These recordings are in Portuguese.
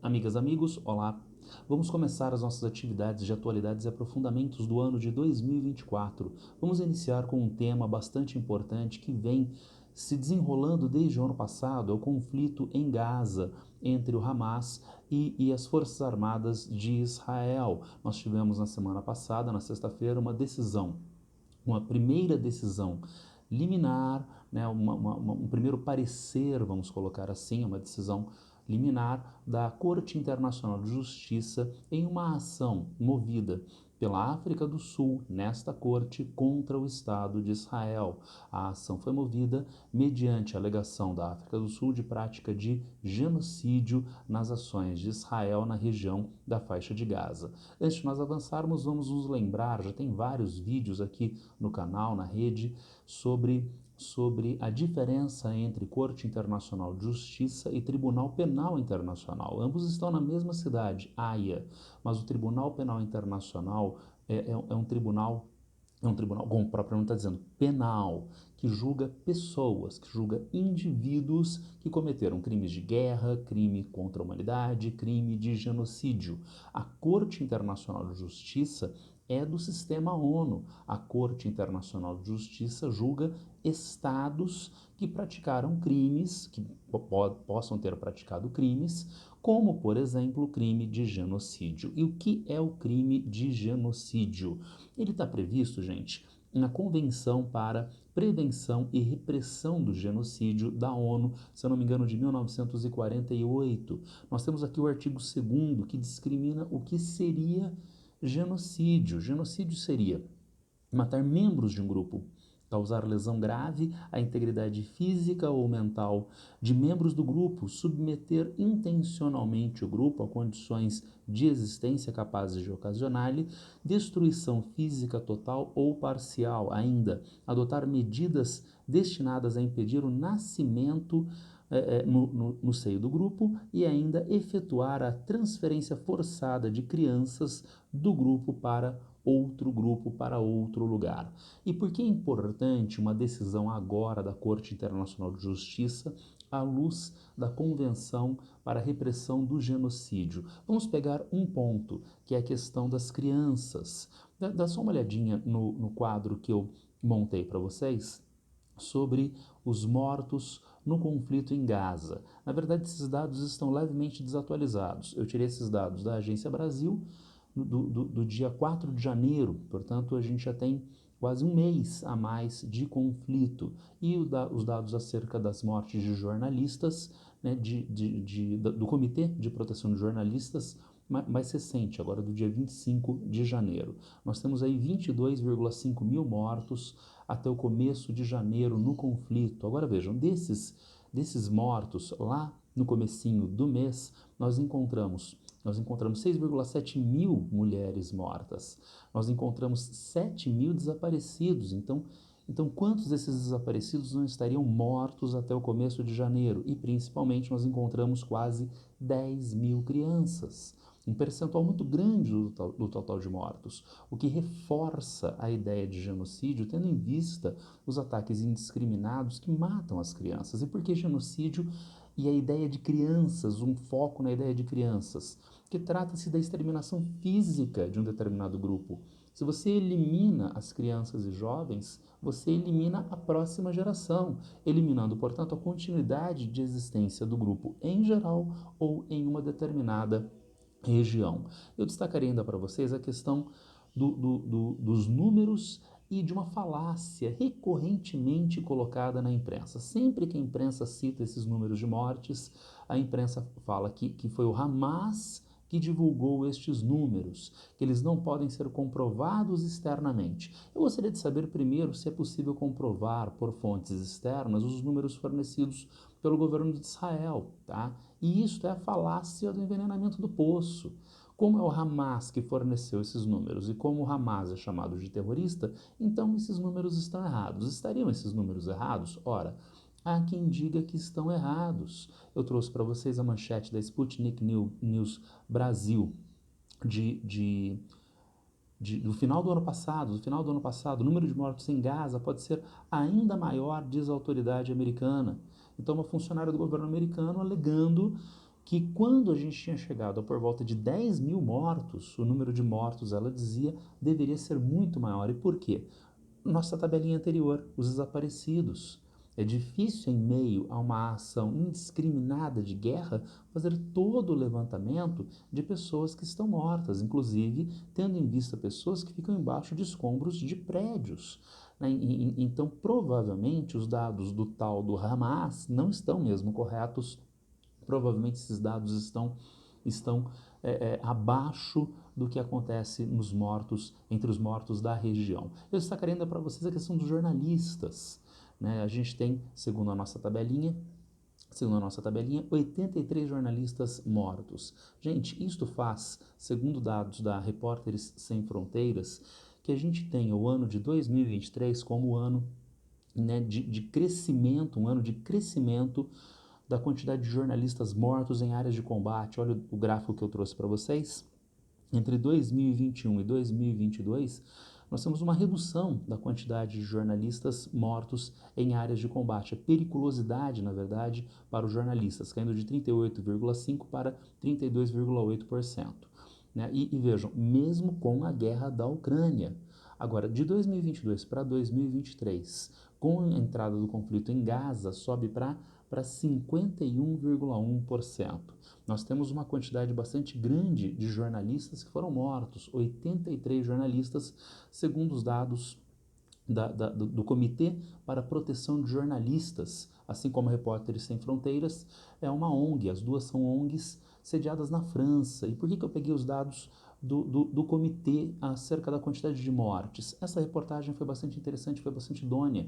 Amigas, amigos, olá! Vamos começar as nossas atividades de atualidades e aprofundamentos do ano de 2024. Vamos iniciar com um tema bastante importante que vem se desenrolando desde o ano passado, é o conflito em Gaza entre o Hamas e as Forças Armadas de Israel. Nós tivemos na semana passada, na sexta-feira, uma primeira decisão liminar, né, um primeiro parecer, vamos colocar assim, uma decisão liminar da Corte Internacional de Justiça em uma ação movida pela África do Sul nesta corte contra o Estado de Israel. A ação foi movida mediante a alegação da África do Sul de prática de genocídio nas ações de Israel na região da faixa de Gaza. Antes de nós avançarmos, vamos nos lembrar, já tem vários vídeos aqui no canal, na rede, sobre a diferença entre Corte Internacional de Justiça e Tribunal Penal Internacional. Ambos estão na mesma cidade, Haia, mas o Tribunal Penal Internacional é um tribunal, como o próprio nome está dizendo, penal, que julga pessoas, que julga indivíduos que cometeram crimes de guerra, crime contra a humanidade, crime de genocídio. A Corte Internacional de Justiça é do sistema ONU. A Corte Internacional de Justiça julga estados que praticaram crimes, que possam ter praticado crimes, como, por exemplo, o crime de genocídio. E o que é o crime de genocídio? Ele está previsto, gente, na Convenção para Prevenção e Repressão do Genocídio da ONU, se eu não me engano, de 1948. Nós temos aqui o artigo 2º, que discrimina o que seria genocídio. Genocídio seria matar membros de um grupo, causar lesão grave à integridade física ou mental de membros do grupo, submeter intencionalmente o grupo a condições de existência capazes de ocasionar-lhe destruição física total ou parcial, ainda adotar medidas destinadas a impedir o nascimento no seio do grupo e ainda efetuar a transferência forçada de crianças do grupo para outro grupo, para outro lugar. E por que é importante uma decisão agora da Corte Internacional de Justiça à luz da Convenção para a Repressão do Genocídio? Vamos pegar um ponto, que é a questão das crianças. Dá só uma olhadinha no quadro que eu montei para vocês sobre os mortos no conflito em Gaza. Na verdade, esses dados estão levemente desatualizados. Eu tirei esses dados da Agência Brasil do dia 4 de janeiro, portanto, a gente já tem quase um mês a mais de conflito. E os dados acerca das mortes de jornalistas, né, do Comitê de Proteção de Jornalistas, mais recente, agora do dia 25 de janeiro. Nós temos aí 22,5 mil mortos até o começo de janeiro no conflito. Agora vejam, desses mortos, lá no comecinho do mês, nós encontramos 6,7 mil mulheres mortas. Nós encontramos 7 mil desaparecidos. Então, quantos desses desaparecidos não estariam mortos até o começo de janeiro? E, principalmente, nós encontramos quase 10 mil crianças. Um percentual muito grande do total de mortos, o que reforça a ideia de genocídio, tendo em vista os ataques indiscriminados que matam as crianças. E por que genocídio e a ideia de crianças, um foco na ideia de crianças? Que trata-se da exterminação física de um determinado grupo. Se você elimina as crianças e jovens, você elimina a próxima geração, eliminando, portanto, a continuidade de existência do grupo em geral ou em uma determinada região. Eu destacaria ainda para vocês a questão dos números e de uma falácia recorrentemente colocada na imprensa. Sempre que a imprensa cita esses números de mortes, a imprensa fala que foi o Hamas que divulgou estes números, que eles não podem ser comprovados externamente. Eu gostaria de saber primeiro se é possível comprovar por fontes externas os números fornecidos pelo governo de Israel, tá? E isso é a falácia do envenenamento do poço. Como é o Hamas que forneceu esses números e como o Hamas é chamado de terrorista, então esses números estão errados. Estariam esses números errados? Ora, há quem diga que estão errados. Eu trouxe para vocês a manchete da Sputnik News Brasil do final do ano passado. O número de mortos em Gaza pode ser ainda maior, diz a autoridade americana. Então, uma funcionária do governo americano alegando que quando a gente tinha chegado a por volta de 10 mil mortos, o número de mortos, ela dizia, deveria ser muito maior. E por quê? Nossa tabelinha anterior, os desaparecidos. É difícil, em meio a uma ação indiscriminada de guerra, fazer todo o levantamento de pessoas que estão mortas, inclusive tendo em vista pessoas que ficam embaixo de escombros de prédios. Né? Então, provavelmente, os dados do tal do Hamas não estão mesmo corretos. Provavelmente esses dados estão abaixo do que acontece nos mortos, entre os mortos da região. Eu destacaria ainda para vocês a questão dos jornalistas. Né? A gente tem, segundo a nossa tabelinha, 83 jornalistas mortos. Gente, isto faz, segundo dados da Repórteres Sem Fronteiras, que a gente tenha o ano de 2023 como o ano, né, de crescimento, um ano de crescimento da quantidade de jornalistas mortos em áreas de combate. Olha o gráfico que eu trouxe para vocês. Entre 2021 e 2022, nós temos uma redução da quantidade de jornalistas mortos em áreas de combate. A periculosidade, na verdade, para os jornalistas, caindo de 38,5% para 32,8%. Né? E vejam, mesmo com a guerra da Ucrânia. Agora, de 2022 para 2023, com a entrada do conflito em Gaza, sobe para 51,1%. Nós temos uma quantidade bastante grande de jornalistas que foram mortos, 83 jornalistas, segundo os dados do Comitê para a Proteção de Jornalistas, assim como Repórteres Sem Fronteiras, é uma ONG, as duas são ONGs sediadas na França. E por que eu peguei os dados do comitê acerca da quantidade de mortes? Essa reportagem foi bastante interessante, foi bastante idônea,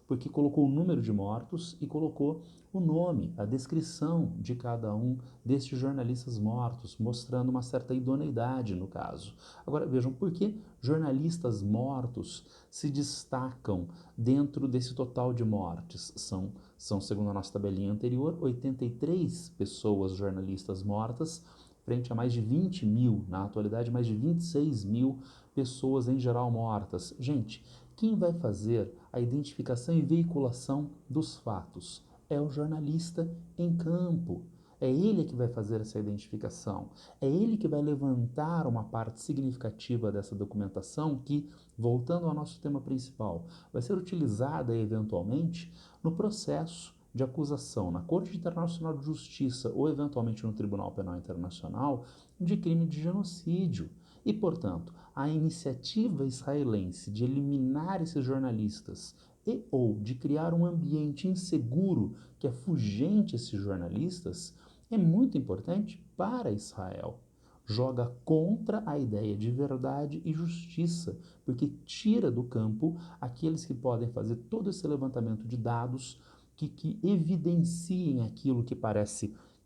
porque colocou o número de mortos e colocou o nome, a descrição de cada um destes jornalistas mortos, mostrando uma certa idoneidade no caso. Agora vejam, por que jornalistas mortos se destacam dentro desse total de mortes? São, segundo a nossa tabelinha anterior, 83 pessoas jornalistas mortas, frente a mais de 20 mil, na atualidade mais de 26 mil pessoas em geral mortas. Gente, quem vai fazer a identificação e veiculação dos fatos? É o jornalista em campo. É ele que vai fazer essa identificação. É ele que vai levantar uma parte significativa dessa documentação que, voltando ao nosso tema principal, vai ser utilizada eventualmente no processo de acusação na Corte Internacional de Justiça ou eventualmente no Tribunal Penal Internacional de crime de genocídio. E, portanto, a iniciativa israelense de eliminar esses jornalistas e ou de criar um ambiente inseguro que afugente esses jornalistas é muito importante para Israel. Joga contra a ideia de verdade e justiça, porque tira do campo aqueles que podem fazer todo esse levantamento de dados que evidenciem aquilo que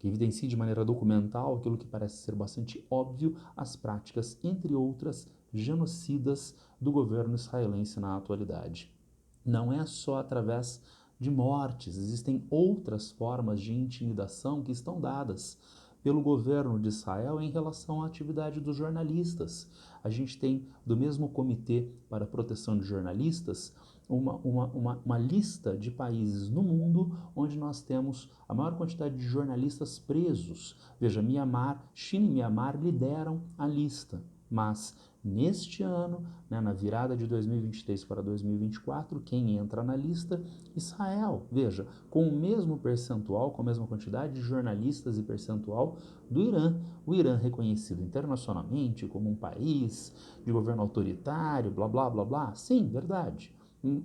evidencie de maneira documental aquilo que parece ser bastante óbvio, as práticas, entre outras, genocidas do governo israelense na atualidade. Não é só através de mortes, existem outras formas de intimidação que estão dadas pelo governo de Israel em relação à atividade dos jornalistas. A gente tem, do mesmo Comitê para a Proteção de Jornalistas, uma lista de países no mundo onde nós temos a maior quantidade de jornalistas presos. Veja, Mianmar, China e Mianmar lideram a lista, mas neste ano, né, na virada de 2023 para 2024, quem entra na lista? Israel. Veja, com o mesmo percentual, com a mesma quantidade de jornalistas e percentual do Irã. O Irã reconhecido internacionalmente como um país de governo autoritário, blá blá blá blá. Sim, verdade.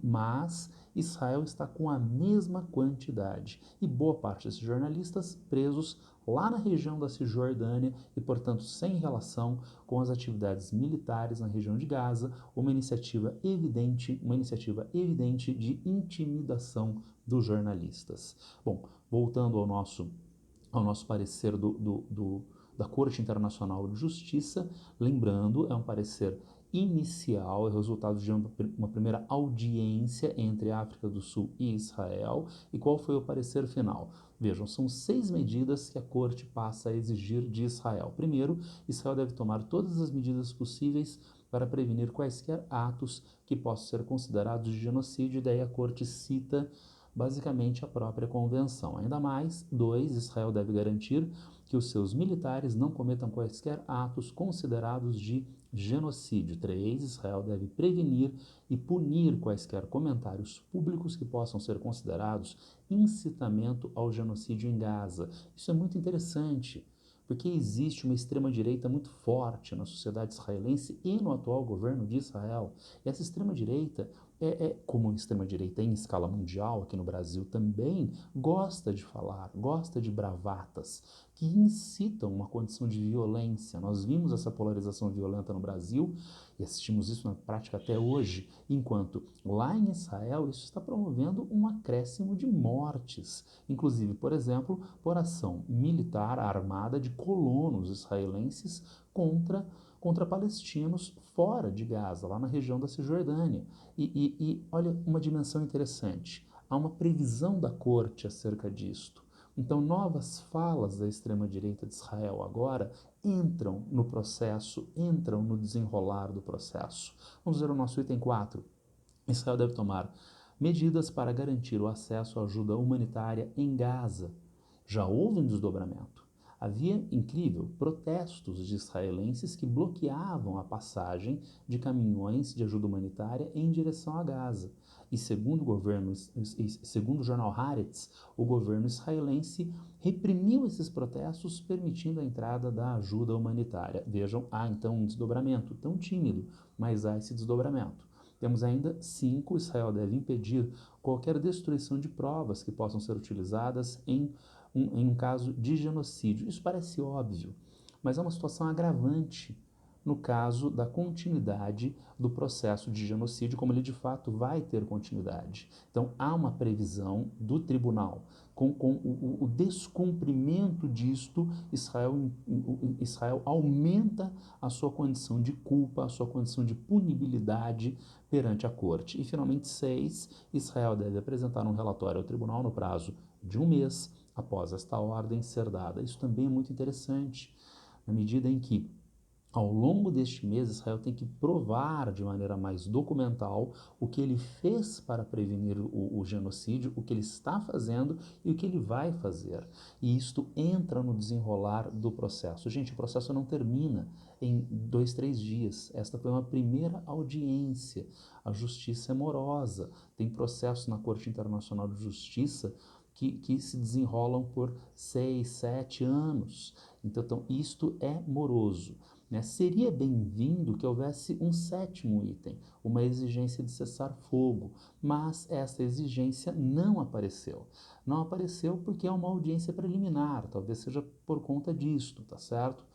Mas Israel está com a mesma quantidade e boa parte desses jornalistas presos lá na região da Cisjordânia e, portanto, sem relação com as atividades militares na região de Gaza, uma iniciativa evidente de intimidação dos jornalistas. Bom, voltando ao nosso parecer da Corte Internacional de Justiça, lembrando, é um parecer inicial, é resultado de uma primeira audiência entre a África do Sul e Israel. E qual foi o parecer final? Vejam, são 6 medidas que a Corte passa a exigir de Israel. Primeiro, Israel deve tomar todas as medidas possíveis para prevenir quaisquer atos que possam ser considerados de genocídio, e daí a Corte cita basicamente a própria convenção. Ainda mais, 2, Israel deve garantir que os seus militares não cometam quaisquer atos considerados de genocídio. 3. Israel deve prevenir e punir quaisquer comentários públicos que possam ser considerados incitamento ao genocídio em Gaza. Isso é muito interessante, porque existe uma extrema-direita muito forte na sociedade israelense e no atual governo de Israel. E essa extrema-direita como a extrema-direita em escala mundial, aqui no Brasil também, gosta de falar, gosta de bravatas que incitam uma condição de violência. Nós vimos essa polarização violenta no Brasil e assistimos isso na prática até hoje, enquanto lá em Israel isso está promovendo um acréscimo de mortes, inclusive, por exemplo, por ação militar armada de colonos israelenses contra palestinos fora de Gaza, lá na região da Cisjordânia. E olha uma dimensão interessante, há uma previsão da corte acerca disto. Então, novas falas da extrema-direita de Israel agora entram no processo, entram no desenrolar do processo. Vamos ver o nosso item 4. Israel deve tomar medidas para garantir o acesso à ajuda humanitária em Gaza. Já houve um desdobramento. Havia, incrível, protestos de israelenses que bloqueavam a passagem de caminhões de ajuda humanitária em direção a Gaza. E segundo o jornal Haaretz, o governo israelense reprimiu esses protestos, permitindo a entrada da ajuda humanitária. Vejam, há então um desdobramento, tão tímido, mas há esse desdobramento. Temos ainda 5, Israel deve impedir qualquer destruição de provas que possam ser utilizadas em um caso de genocídio. Isso parece óbvio, mas é uma situação agravante no caso da continuidade do processo de genocídio, como ele de fato vai ter continuidade. Então, há uma previsão do tribunal. Com o descumprimento disto, Israel aumenta a sua condição de culpa, a sua condição de punibilidade perante a corte. E, finalmente, 6, Israel deve apresentar um relatório ao tribunal no prazo de um mês após esta ordem ser dada. Isso também é muito interessante, na medida em que, ao longo deste mês, Israel tem que provar de maneira mais documental o que ele fez para prevenir o genocídio, o que ele está fazendo e o que ele vai fazer. E isto entra no desenrolar do processo. Gente, o processo não termina em 2, 3 dias. Esta foi uma primeira audiência. A justiça é morosa. Tem processos na Corte Internacional de Justiça que se desenrolam por 6, 7 anos. Então, isto é moroso. Seria bem-vindo que houvesse um 7º item, uma exigência de cessar fogo, mas essa exigência não apareceu. Não apareceu porque é uma audiência preliminar, talvez seja por conta disto, tá certo?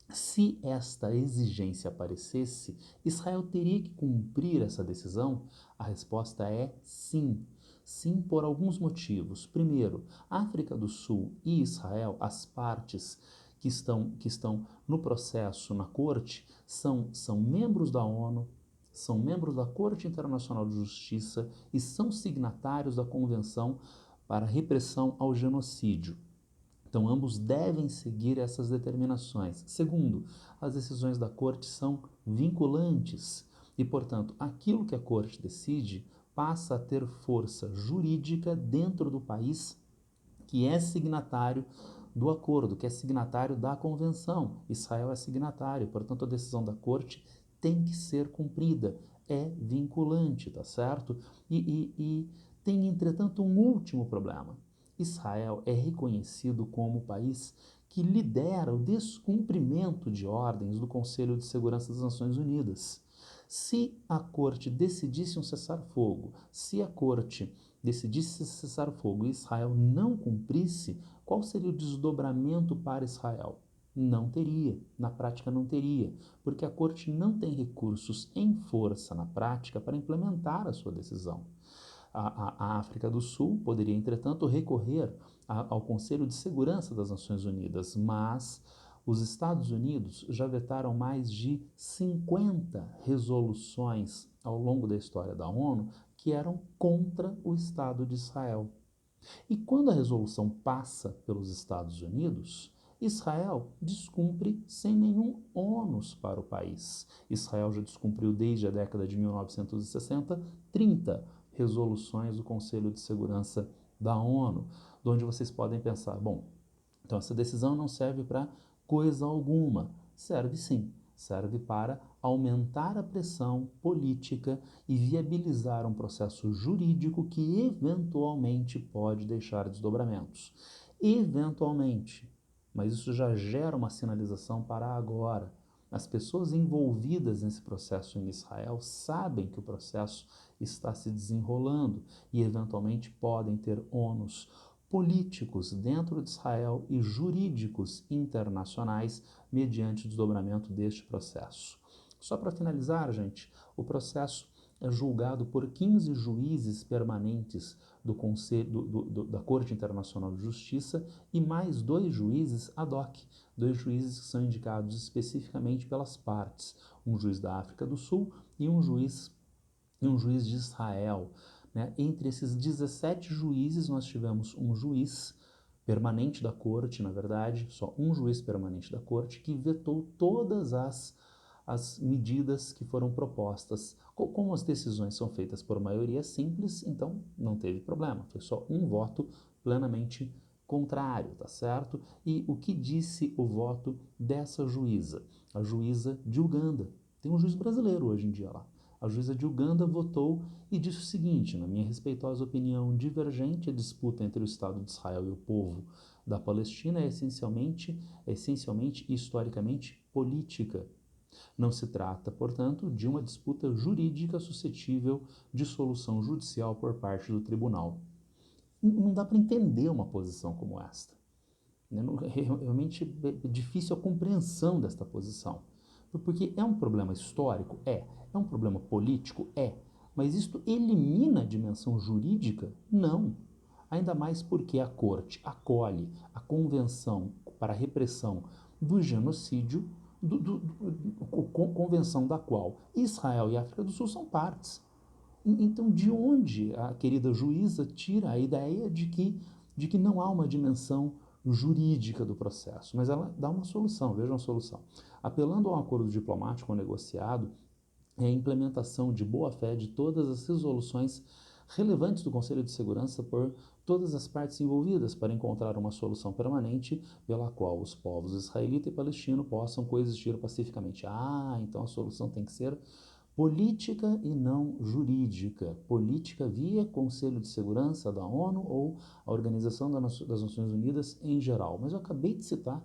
Se esta exigência aparecesse, Israel teria que cumprir essa decisão? A resposta é sim. Sim, por alguns motivos. Primeiro, África do Sul e Israel, as partes que estão no processo na corte, são membros da ONU, são membros da Corte Internacional de Justiça e são signatários da Convenção para a Repressão ao Genocídio. Então, ambos devem seguir essas determinações. Segundo, as decisões da Corte são vinculantes e, portanto, aquilo que a Corte decide passa a ter força jurídica dentro do país que é signatário do acordo, que é signatário da convenção. Israel é signatário, portanto a decisão da corte tem que ser cumprida, é vinculante, tá certo? E tem, entretanto, um último problema. Israel é reconhecido como o país que lidera o descumprimento de ordens do Conselho de Segurança das Nações Unidas. Se a corte decidisse um cessar-fogo, se a corte decidisse cessar fogo e Israel não cumprisse, qual seria o desdobramento para Israel? Não teria, na prática não teria, porque a corte não tem recursos em força na prática para implementar a sua decisão. A África do Sul poderia, entretanto, recorrer ao Conselho de Segurança das Nações Unidas, mas os Estados Unidos já vetaram mais de 50 resoluções ao longo da história da ONU que eram contra o Estado de Israel. E quando a resolução passa pelos Estados Unidos, Israel descumpre sem nenhum ônus para o país. Israel já descumpriu desde a década de 1960 30 resoluções do Conselho de Segurança da ONU, onde vocês podem pensar, bom, Então, essa decisão não serve para coisa alguma. Serve sim, serve para aumentar a pressão política e viabilizar um processo jurídico que eventualmente pode deixar desdobramentos. Eventualmente, mas isso já gera uma sinalização para agora. As pessoas envolvidas nesse processo em Israel sabem que o processo está se desenrolando e eventualmente podem ter ônus políticos dentro de Israel e jurídicos internacionais mediante o desdobramento deste processo. Só para finalizar, gente, o processo é julgado por 15 juízes permanentes do Conselho, da Corte Internacional de Justiça e mais 2 juízes ad hoc, 2 juízes que são indicados especificamente pelas partes, um juiz da África do Sul e um juiz de Israel. Né? Entre esses 17 juízes, nós tivemos um juiz permanente da corte, na verdade, só um juiz permanente da corte, que vetou todas as medidas que foram propostas. Como as decisões são feitas por maioria simples, então não teve problema, foi só um voto plenamente contrário, tá certo? E o que disse o voto dessa juíza? A juíza de Uganda. Tem um juiz brasileiro hoje em dia lá. A juíza de Uganda votou e disse o seguinte: na minha respeitosa opinião divergente, a disputa entre o Estado de Israel e o povo da Palestina é essencialmente e historicamente política. Não se trata, portanto, de uma disputa jurídica suscetível de solução judicial por parte do tribunal. Não dá para entender uma posição como esta. Realmente é difícil a compreensão desta posição. Porque é um problema histórico? É um problema político? Mas isto elimina a dimensão jurídica? Não. Ainda mais porque a Corte acolhe a Convenção para a Repressão do Genocídio, convenção da qual Israel e África do Sul são partes. Então, de onde a querida juíza tira a ideia de que não há uma dimensão jurídica do processo? Mas ela dá uma solução, veja uma solução. Apelando a um acordo diplomático ou negociado, é a implementação de boa-fé de todas as resoluções relevantes do Conselho de Segurança por todas as partes envolvidas para encontrar uma solução permanente pela qual os povos israelita e palestino possam coexistir pacificamente. Então a solução tem que ser política e não jurídica. Política via Conselho de Segurança da ONU ou a Organização das Nações Unidas em geral. Mas eu acabei de citar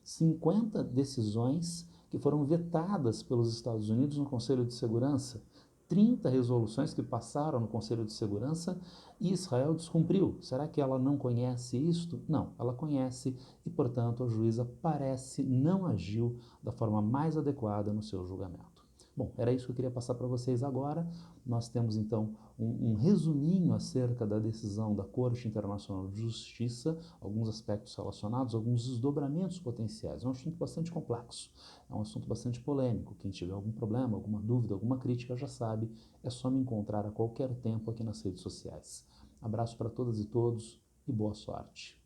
50 decisões que foram vetadas pelos Estados Unidos no Conselho de Segurança, 30 resoluções que passaram no Conselho de Segurança e Israel descumpriu. Será que ela não conhece isto? Não, ela conhece e, portanto, a juíza parece não agiu da forma mais adequada no seu julgamento. Bom, era isso que eu queria passar para vocês agora. Nós temos, então, um resuminho acerca da decisão da Corte Internacional de Justiça, alguns aspectos relacionados, alguns desdobramentos potenciais. É um assunto bastante complexo, é um assunto bastante polêmico. Quem tiver algum problema, alguma dúvida, alguma crítica já sabe, é só me encontrar a qualquer tempo aqui nas redes sociais. Abraço para todas e todos e boa sorte.